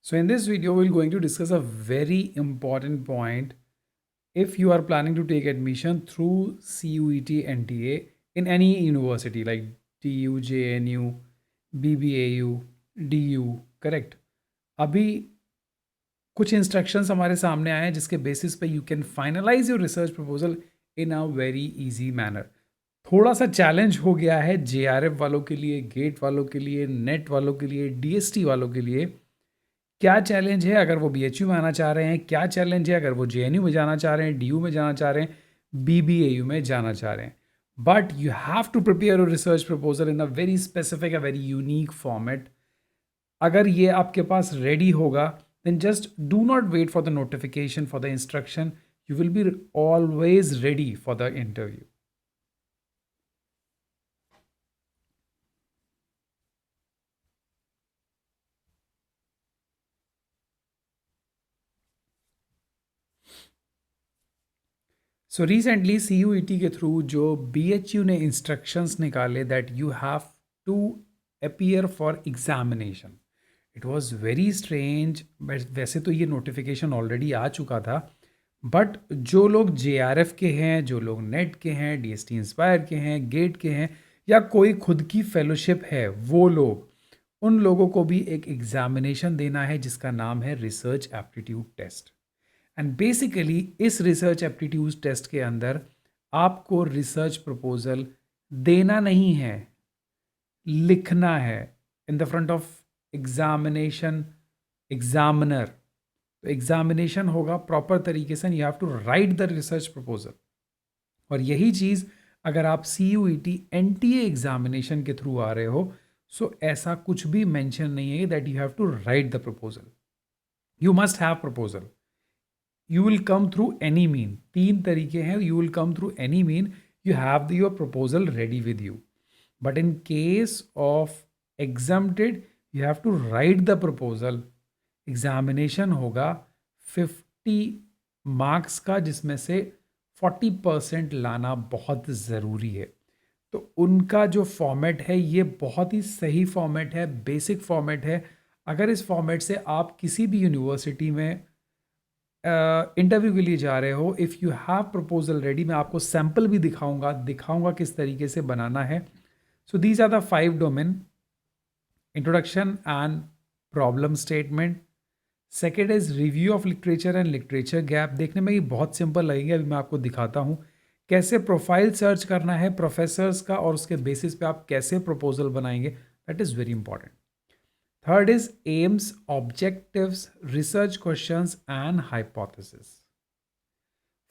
So in this video, we're going to discuss a very important point. If you are planning to take admission through CUET NTA in any university like TU, JNU, BBAU, DU, correct? अभी कुछ instructions हमारे सामने आए हैं जिसके basis पे you can finalise your research proposal in a very easy manner. थोड़ा सा चैलेंज हो गया है JRF वालों के लिए, गेट वालों के लिए, नेट वालों के लिए, DST वालों के लिए. क्या चैलेंज है अगर वो BHU में आना चाह रहे हैं, क्या चैलेंज है अगर वो JNU में जाना चाह रहे हैं, DU में जाना चाह रहे हैं, BBAU में जाना चाह रहे हैं. But you have to prepare your research proposal in a very specific, a very unique format. अगर ये आपके पास रेडी होगा, then just do not wait for the notification, for the instruction. You will be always ready for the interview. So recently CUET के through जो BHU ने instructions निकाले that you have to appear for examination. It was very strange. वैसे तो ये notification already आ चुका था, but जो लोग JRF के हैं, जो लोग नेट के हैं, DST इंस्पायर के हैं, गेट के हैं, या कोई खुद की फेलोशिप है, वो लोग, उन लोगों को भी एक एग्जामिनेशन देना है जिसका नाम है research aptitude test. And basically इस रिसर्च एप्टीट्यूड टेस्ट के अंदर आपको रिसर्च प्रपोजल देना नहीं है, लिखना है in the front of examination examiner. तो एग्जामिनेशन होगा प्रॉपर तरीके से, you have to write the research proposal. और यही चीज़ अगर आप CUET NTA एग्जामिनेशन के थ्रू आ रहे हो, सो ऐसा कुछ भी मेंशन नहीं है that you have to write the proposal. You must have proposal. You will come through any mean. 3 तरीके हैं. You will come through any mean. You have your proposal ready with you. But in case of exempted, you have to write the proposal. Examination होगा 50 marks का, जिसमें से 40% लाना बहुत ज़रूरी है. तो उनका जो फॉर्मेट है ये बहुत ही सही फॉर्मेट है, बेसिक फॉर्मेट है. अगर इस फॉर्मेट से आप किसी भी यूनिवर्सिटी में इंटरव्यू के लिए जा रहे हो, if you have proposal ready, मैं आपको सैम्पल भी दिखाऊंगा किस तरीके से बनाना है. So these are the 5 domain. Introduction and problem statement. Second is review of literature and literature gap. देखने में ये बहुत सिंपल लगेंगे, अभी मैं आपको दिखाता हूँ कैसे प्रोफाइल सर्च करना है प्रोफेसर्स का, और उसके बेसिस पे आप कैसे प्रपोजल बनाएंगे. That is very important. Third is aims, objectives, research questions, and hypothesis.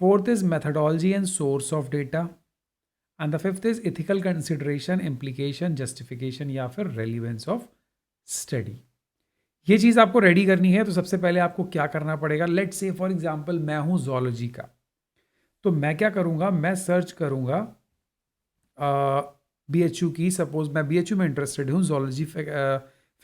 Fourth is methodology and source of data. And the fifth is ethical consideration, implication, justification या फिर relevance of study. ये चीज़ आपको ready करनी है. तो सबसे पहले आपको क्या करना पड़ेगा, लेट्स से फॉर एग्जाम्पल मैं हूँ zoology का, तो मैं क्या करूँगा, मैं सर्च करूँगा BHU की. सपोज मैं BHU में इंटरेस्टेड हूँ, zoology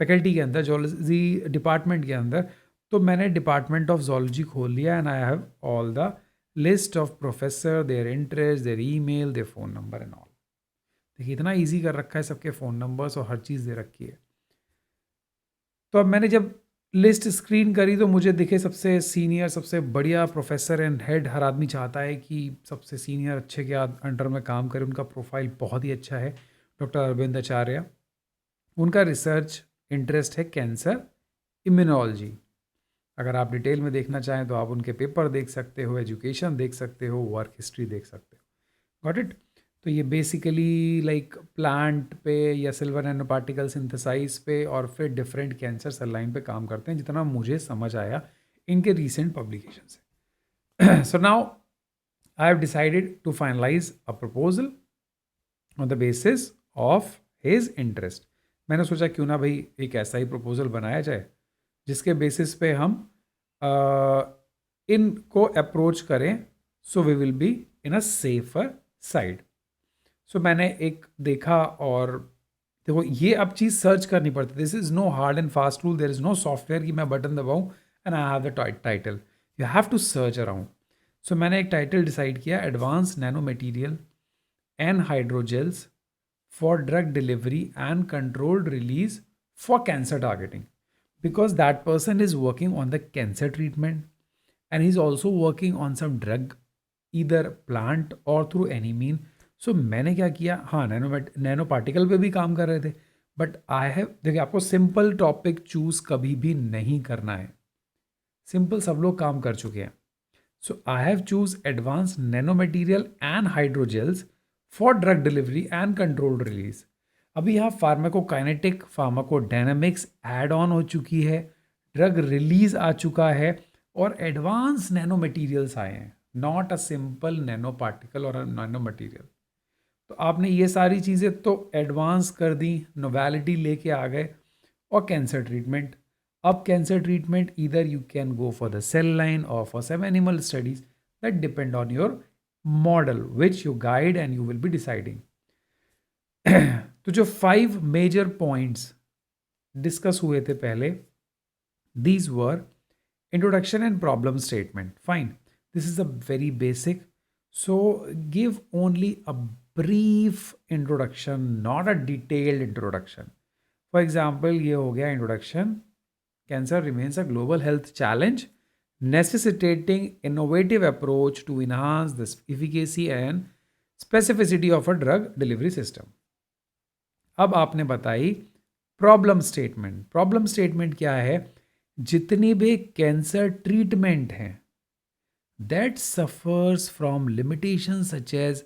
फैकल्टी के अंदर, जोलॉजी डिपार्टमेंट के अंदर. तो मैंने डिपार्टमेंट ऑफ जोलॉजी खोल लिया and I have all the list of professor, their interest, their email, their phone number and all. देखिए इतना इजी कर रखा है, सबके फ़ोन नंबर्स और हर चीज़ दे रखी है. तो अब मैंने जब लिस्ट स्क्रीन करी तो मुझे दिखे सबसे सीनियर, सबसे बढ़िया प्रोफेसर एंड हेड. हर आदमी चाहता है कि सबसे सीनियर अच्छे के अंडर में काम करे. उनका प्रोफाइल बहुत ही अच्छा है. डॉक्टर अरविंद आचार्य, उनका रिसर्च इंटरेस्ट है कैंसर इम्यूनोलॉजी. अगर आप डिटेल में देखना चाहें तो आप उनके पेपर देख सकते हो, एजुकेशन देख सकते हो, वर्क हिस्ट्री देख सकते हो. Got it. तो ये बेसिकली लाइक प्लांट पे या सिल्वर नैनो पार्टिकल सिंथेसाइज पे और फिर डिफरेंट कैंसर सेल लाइन पे काम करते हैं, जितना मुझे समझ आया इनके रिसेंट पब्लिकेशन से. So now I have decided to finalise a proposal on the basis of his interest. मैंने सोचा क्यों ना भाई एक ऐसा ही प्रपोजल बनाया जाए जिसके बेसिस पे हम इनको अप्रोच करें, so we will be in a safer side. सो मैंने एक देखा, और देखो ये अब चीज़ सर्च करनी पड़ती है. This is no hard and fast rule. There is no software कि मैं बटन दबाऊँ and I have the title. You have to search around. So मैंने एक टाइटल डिसाइड किया, advance nano material and hydrogels for drug delivery and controlled release for cancer targeting. because that person is working on the cancer treatment and he's also working on some drug, either plant or through any mean. So मैंने क्या किया, हाँ nano particle पे भी काम कर रहे थे, बट आई हैव, देखिए आपको सिंपल टॉपिक चूज कभी भी नहीं करना है, सिंपल सब लोग काम कर चुके हैं. So I have choose advanced nanomaterial and hydrogels for drug delivery and controlled release. अभी यहाँ फार्माकोकाइनेटिक, फार्माकोडायनामिक्स ऐड ऑन हो चुकी है, ड्रग रिलीज आ चुका है और एडवांस नैनो मटीरियल्स आए हैं, not a simple nano particle और नैनो मटीरियल. तो आपने ये सारी चीज़ें तो एडवांस कर दी, नोवेलिटी लेके आ गए. और कैंसर ट्रीटमेंट, अब cancer treatment either you can go for the cell line और for some animal studies, that depend on your model which you guide and you will be deciding. तो जो 5 major points discuss हुए थे पहले, these were introduction and problem statement. Fine, this is a very basic, so give only a brief introduction, not a detailed introduction. For example, ये हो गया introduction. Cancer remains a global health challenge, necessitating innovative approach to enhance the efficacy and specificity of a drug delivery system. अब आपने बताई problem statement. Problem statement क्या है, जितनी भी कैंसर ट्रीटमेंट हैं that suffers from limitations such as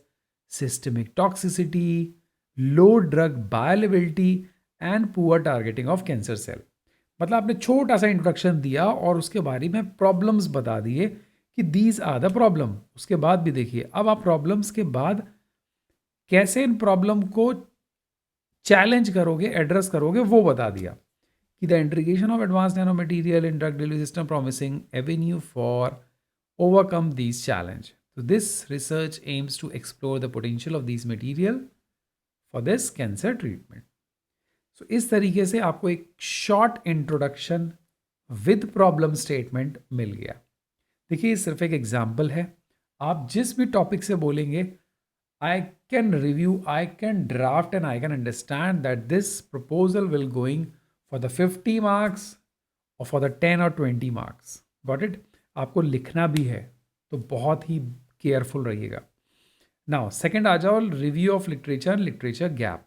systemic toxicity, low drug bioavailability and poor targeting of cancer cell. मतलब आपने छोटा सा इंट्रोडक्शन दिया और उसके बारे में प्रॉब्लम्स बता दिए कि दीज आर द प्रॉब्लम. उसके बाद भी देखिए, अब आप प्रॉब्लम्स के बाद कैसे इन प्रॉब्लम को चैलेंज करोगे, एड्रेस करोगे, वो बता दिया कि the integration of advance nano material in drug delivery system promising Avenue for overcome these challenge. So this research aims to explore the potential of these material for this cancer treatment. So इस तरीके से आपको एक short introduction with problem statement मिल गया. देखिए, सिर्फ एक एग्जाम्पल है. आप जिस भी टॉपिक से बोलेंगे, I can review, I can draft and I can understand that this proposal will going for the 50 marks और फॉर द 10 और 20 मार्क्स. Got it. आपको लिखना भी है तो बहुत ही केयरफुल रहिएगा. नाउ सेकंड आ जाओ, review of literature, literature gap.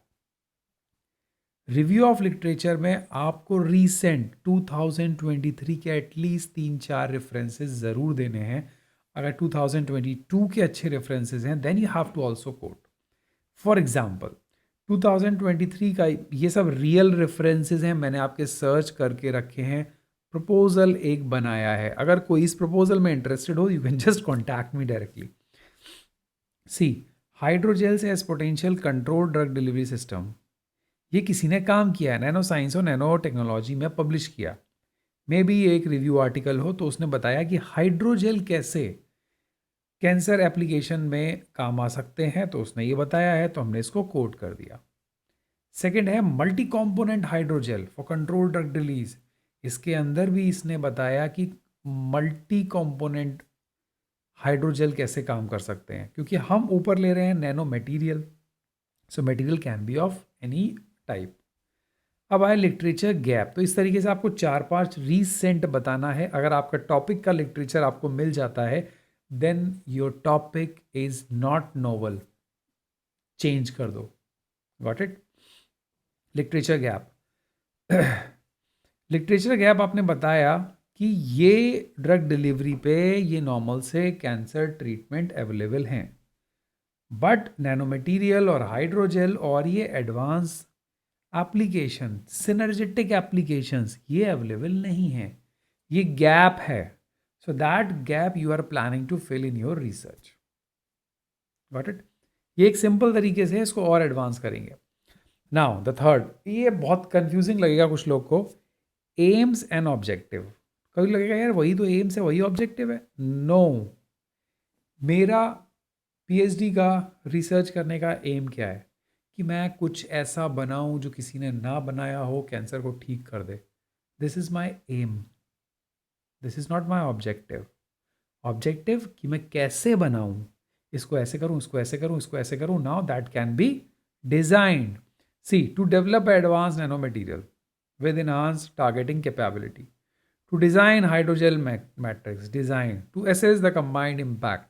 Review of literature में आपको रीसेंट 2023 के एटलीस्ट 3-4 रेफरेंसेस ज़रूर देने हैं. अगर 2022 के अच्छे रेफरेंसेस हैं then you have to also quote. For example 2023 का ये सब रियल रेफरेंसेस हैं, मैंने आपके सर्च करके रखे हैं. प्रपोजल एक बनाया है, अगर कोई इस प्रपोजल में इंटरेस्टेड हो you can just contact me directly. See, hydrogels as potential control drug delivery system, ये किसी ने काम किया है, नैनो साइंस और नैनो टेक्नोलॉजी में पब्लिश किया. मे बी एक रिव्यू आर्टिकल हो तो उसने बताया कि हाइड्रोजेल कैसे कैंसर एप्लीकेशन में काम आ सकते हैं, तो उसने ये बताया है तो हमने इसको कोट कर दिया. सेकेंड है multi component hydrogel for control drug release. इसके अंदर भी इसने बताया कि मल्टी कंपोनेंट हाइड्रोजेल कैसे काम कर सकते हैं, क्योंकि हम ऊपर ले रहे हैं nano material, so material can be of any type. अब आए लिटरेचर गैप. तो इस तरीके से आपको 4-5 रीसेंट बताना है. अगर आपका टॉपिक का लिटरेचर आपको मिल जाता है then your topic is not novel, change कर दो. Got it. Literature gap. Literature gap आपने बताया कि ये ड्रग डिलीवरी पे ये नॉर्मल से कैंसर ट्रीटमेंट अवेलेबल हैं, बट नैनो मटेरियल और हाइड्रोजेल और ये एडवांस एप्लीकेशन, सिनर्जेटिक एप्लीकेशंस, ये अवेलेबल नहीं हैं. ये गैप है. So that gap you are planning to fill in your research. Got it. ये एक सिंपल तरीके से इसको और एडवांस करेंगे. नाउ द थर्ड, ये बहुत कंफ्यूजिंग लगेगा कुछ लोग को, एम्स एंड ऑब्जेक्टिव. कभी लगेगा यार वही तो एम्स है, वही ऑब्जेक्टिव है. नो, मेरा पीएचडी का रिसर्च करने का एम क्या है कि मैं कुछ ऐसा बनाऊं जो किसी ने ना बनाया हो, कैंसर को ठीक कर दे. This is my aim, this is not my objective. Objective कि मैं कैसे बनाऊं, इसको ऐसे करूं, इसको ऐसे करूं, इसको ऐसे करूं. Now that can be designed. See, to develop advance nano material. with enhanced targeting capability. To design hydrogel matrix, design to assess the combined impact.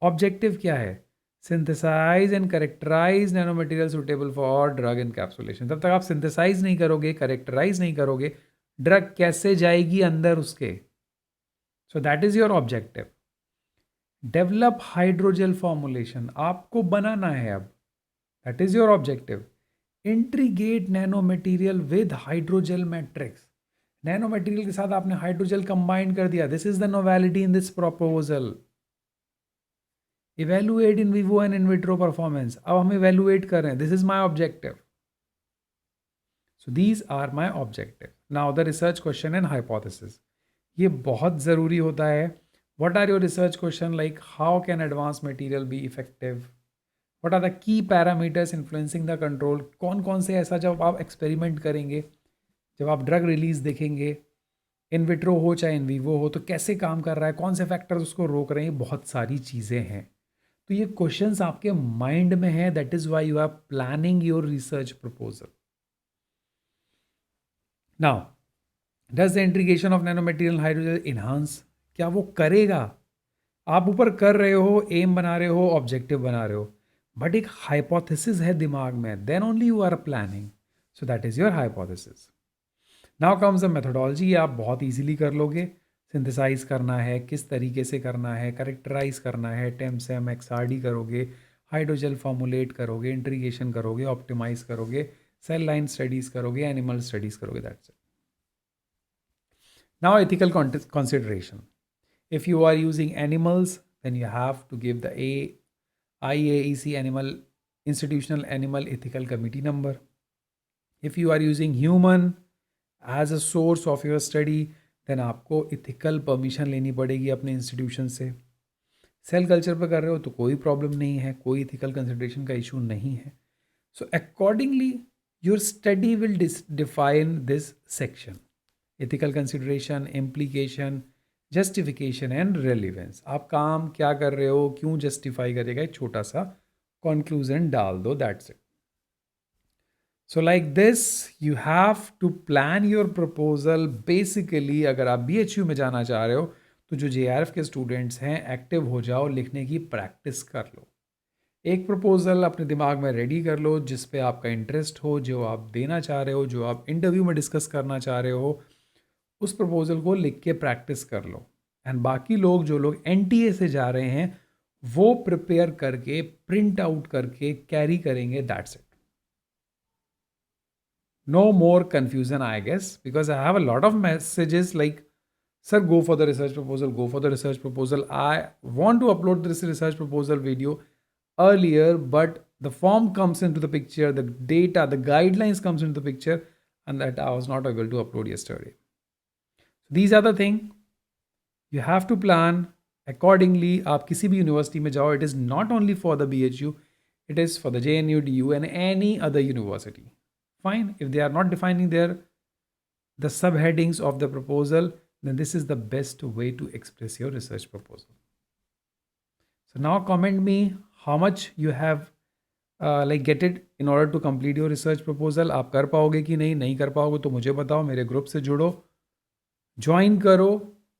Objective क्या है? Synthesize and characterize nanomaterial suitable for drug encapsulation. तब तक आप synthesize नहीं करोगे, characterize नहीं करोगे, drug कैसे जाएगी अंदर उसके? So that is your objective. Develop hydrogel formulation. आपको बनाना है अब. That is your objective. Integrate nanomaterial with hydrogel matrix. Nanomaterial के साथ आपने hydrogel combine कर दिया. This is the novelty in this proposal. Evaluate in vivo and in vitro performance. अब हम evaluate कर रहे हैं. This is my objective. So these are my objectives. Now the research question and hypothesis. ये बहुत ज़रूरी होता है. What are your research question like? How can advanced material be effective? What are the key parameters influencing the control? कौन कौन से ऐसा जब आप एक्सपेरिमेंट करेंगे, जब आप ड्रग रिलीज देखेंगे, इन विट्रो हो चाहे इन वीवो हो, तो कैसे काम कर रहा है, कौन से फैक्टर्स उसको रोक रहे हैं, बहुत सारी चीज़ें हैं. तो ये क्वेश्चंस आपके माइंड में है. That is why you are planning your research proposal. Now does the integration of nano material hydrogen enhance? क्या वो करेगा? आप ऊपर कर रहे हो, एम बना रहे हो, ऑब्जेक्टिव बना रहे हो, बट एक हाइपोथेसिस है दिमाग में, then only you are planning. So that is your hypothesis. Now comes the methodology. आप बहुत इजीली कर लोगे. सिंथेसाइज करना है, किस तरीके से करना है, करेक्टराइज करना है, टेमसेम एक्सआरडी करोगे, हाइड्रोजेल फॉर्मुलेट करोगे, इंटीग्रेशन करोगे, ऑप्टिमाइज करोगे, सेल लाइन स्टडीज करोगे, एनिमल स्टडीज करोगे. That's it. Now ethical consideration. If you are using animals, then you have to give the IAEC Animal Institutional Animal Ethical Committee number. If you are using human as a source of your study, then आपको ethical permission लेनी पड़ेगी अपने institution से. Cell culture पर कर रहे हो तो कोई प्रॉब्लम नहीं है, कोई ethical consideration का इशू नहीं है. So accordingly, your study will define this section. Ethical consideration, implication, justification and relevance. आप काम क्या कर रहे हो, क्यों जस्टिफाई करेगा, एक छोटा सा कंक्लूजन डाल दो. That's it. So like this you have to plan your proposal. Basically अगर आप BHU में जाना चाह रहे हो तो जो JRF के स्टूडेंट्स हैं, एक्टिव हो जाओ, लिखने की प्रैक्टिस कर लो. एक प्रपोजल अपने दिमाग में रेडी कर लो जिस पे आपका इंटरेस्ट हो, जो आप देना चाह रहे हो, जो आप इंटरव्यू में डिस्कस करना चाह रहे हो, उस प्रपोजल को लिख के प्रैक्टिस कर लो. एंड बाकी लोग जो लोग NTA से जा रहे हैं वो प्रिपेयर करके, प्रिंट आउट करके कैरी करेंगे. That's it. No more confusion I guess, because I have a lot of messages like, sir go for the research proposal, go for the research proposal. I want to upload this research proposal video earlier, but the form comes into the picture, the data, the guidelines comes into the picture, and that I was not able to upload yesterday. These are the thing you have to plan accordingly. आप किसी भी university में जाओ, it is not only for the BHU, it is for the JNU, DU and any other university. Fine, if they are not defining the subheadings of the proposal, then this is the best way to express your research proposal. So now comment me how much you have get it in order to complete your research proposal. आप कर पाओगे कि नहीं कर पाओगे तो मुझे बताओ, मेरे ग्रुप से जुड़ो, ज्वाइन करो,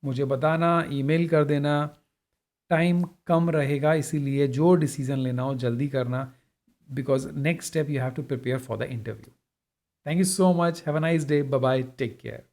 मुझे बताना, ईमेल कर देना. टाइम कम रहेगा, इसीलिए जो डिसीजन लेना हो जल्दी करना, because next step you have to prepare for the interview. Thank you so much. Have a nice day. Bye bye. Take care.